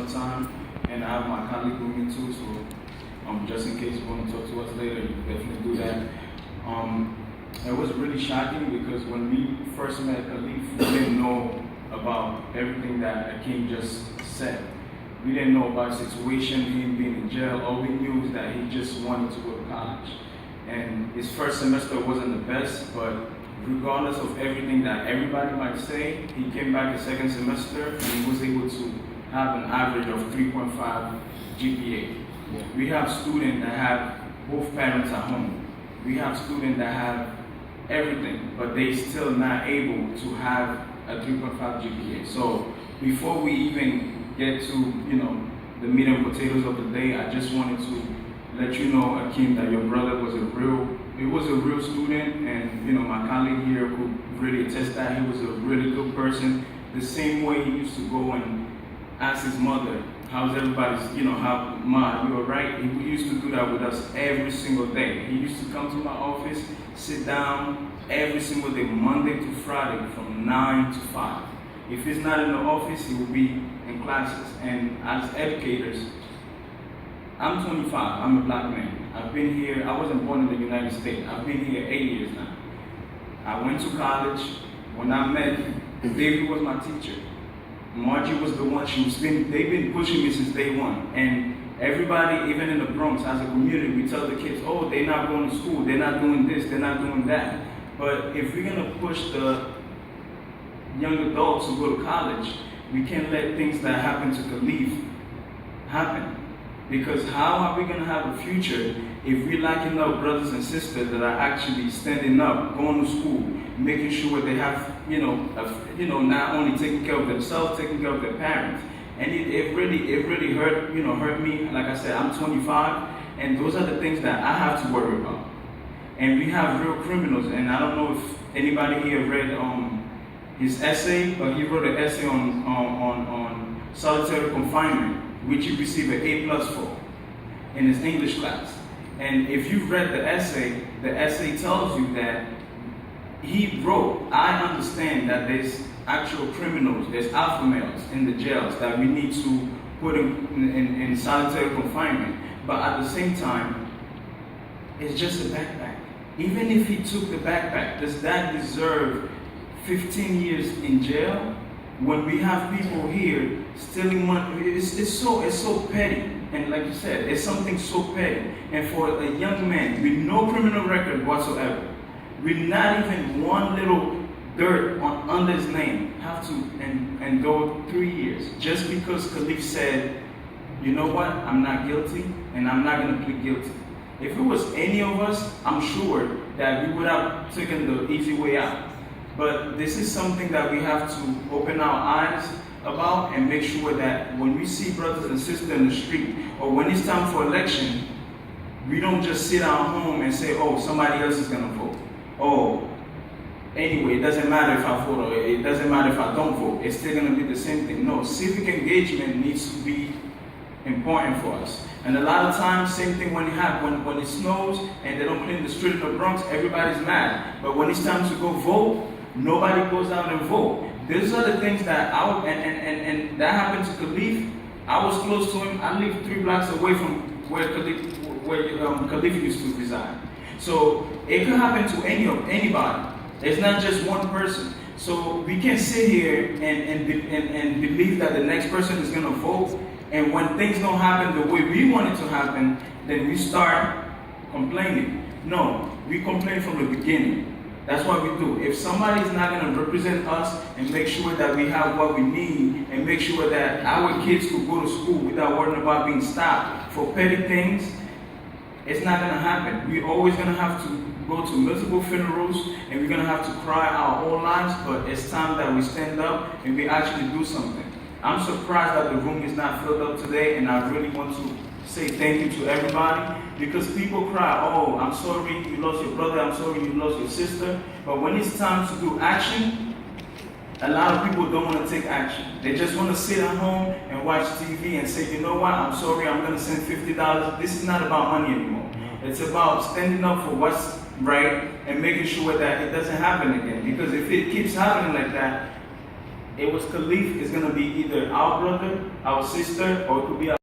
summertime, and I have my colleague with me too, so just in case you want to talk to us later, you can definitely do that. It was really shocking because when we first met Khalif, we didn't know about everything that Akeem just said. We didn't know about the situation, him being in jail. All we knew is that he just wanted to go to college. And his first semester wasn't the best, but regardless of everything that everybody might say, he came back the second semester and he was able to have an average of 3.5 GPA. Yeah. We have students that have both parents at home. We have students that have everything, but they still not able to have a 3.5 GPA. So before we even get to, the meat and potatoes of the day, I just wanted to let you know, Akeem, that your brother was a real student, and my colleague here could really attest that he was a really good person. The same way he used to go and ask his mother, how's everybody's, how, Ma, you all right? He used to do that with us every single day. He used to come to my office, sit down every single day, Monday to Friday, from 9 to 5. If he's not in the office, he will be in classes. And as educators, I'm 25, I'm a black man. I've been here, I wasn't born in the United States. I've been here 8 years now. I went to college. When I met, David was my teacher. Margie was the one, they've been pushing me since day one. And everybody, even in the Bronx, as a community, we tell the kids, oh, they're not going to school, they're not doing this, they're not doing that. But if we're gonna push the young adults who go to college, we can't let things that happen to Khalif happen. Because how are we gonna have a future if we're lacking our brothers and sisters that are actually standing up, going to school, making sure they have, not only taking care of themselves, taking care of their parents. And it really hurt me. Like I said, I'm 25, and those are the things that I have to worry about. And we have real criminals, and I don't know if anybody here read his essay, but he wrote an essay on solitary confinement, which he received an A+ for in his English class. And if you've read the essay tells you that he wrote, I understand that there's actual criminals, there's alpha males in the jails that we need to put in solitary confinement. But at the same time, it's just a backpack. Even if he took the backpack, does that deserve 15 years in jail? When we have people here stealing money, it's so petty. And like you said, it's something so petty. And for a young man with no criminal record whatsoever, with not even one little dirt under his name, have to and go 3 years just because Khalif said, you know what, I'm not guilty and I'm not going to plead guilty. If it was any of us, I'm sure that we would have taken the easy way out. But this is something that we have to open our eyes about and make sure that when we see brothers and sisters in the street, or when it's time for election, we don't just sit at home and say, oh, somebody else is going to vote. Oh, anyway, it doesn't matter if I vote or it doesn't matter if I don't vote. It's still going to be the same thing. No, civic engagement needs to be important for us. And a lot of times, same thing when it snows and they don't clean the street in the Bronx, everybody's mad. But when it's time to go vote, nobody goes out and vote. These are the things that and that happened to Khalif. I was close to him. I lived 3 blocks away from where Khalif used to reside. So it could happen to anybody. It's not just one person. So we can't sit here and believe that the next person is going to vote. And when things don't happen the way we want it to happen, then we start complaining. No, we complain from the beginning. That's what we do. If somebody is not going to represent us and make sure that we have what we need and make sure that our kids could go to school without worrying about being stopped for petty things, it's not going to happen. We're always going to have to go to multiple funerals and we're going to have to cry our whole lives, but it's time that we stand up and we actually do something. I'm surprised that the room is not filled up today, and I really want to say thank you to everybody, because people cry, oh, I'm sorry you lost your brother, I'm sorry you lost your sister, but when it's time to do action, a lot of people don't want to take action. They just want to sit at home and watch TV and say, you know what, I'm sorry, I'm going to send $50. This is not about money anymore. It's about standing up for what's right and making sure that it doesn't happen again, because if it keeps happening like that, it was Khalif is gonna be either our brother, our sister, or it could be our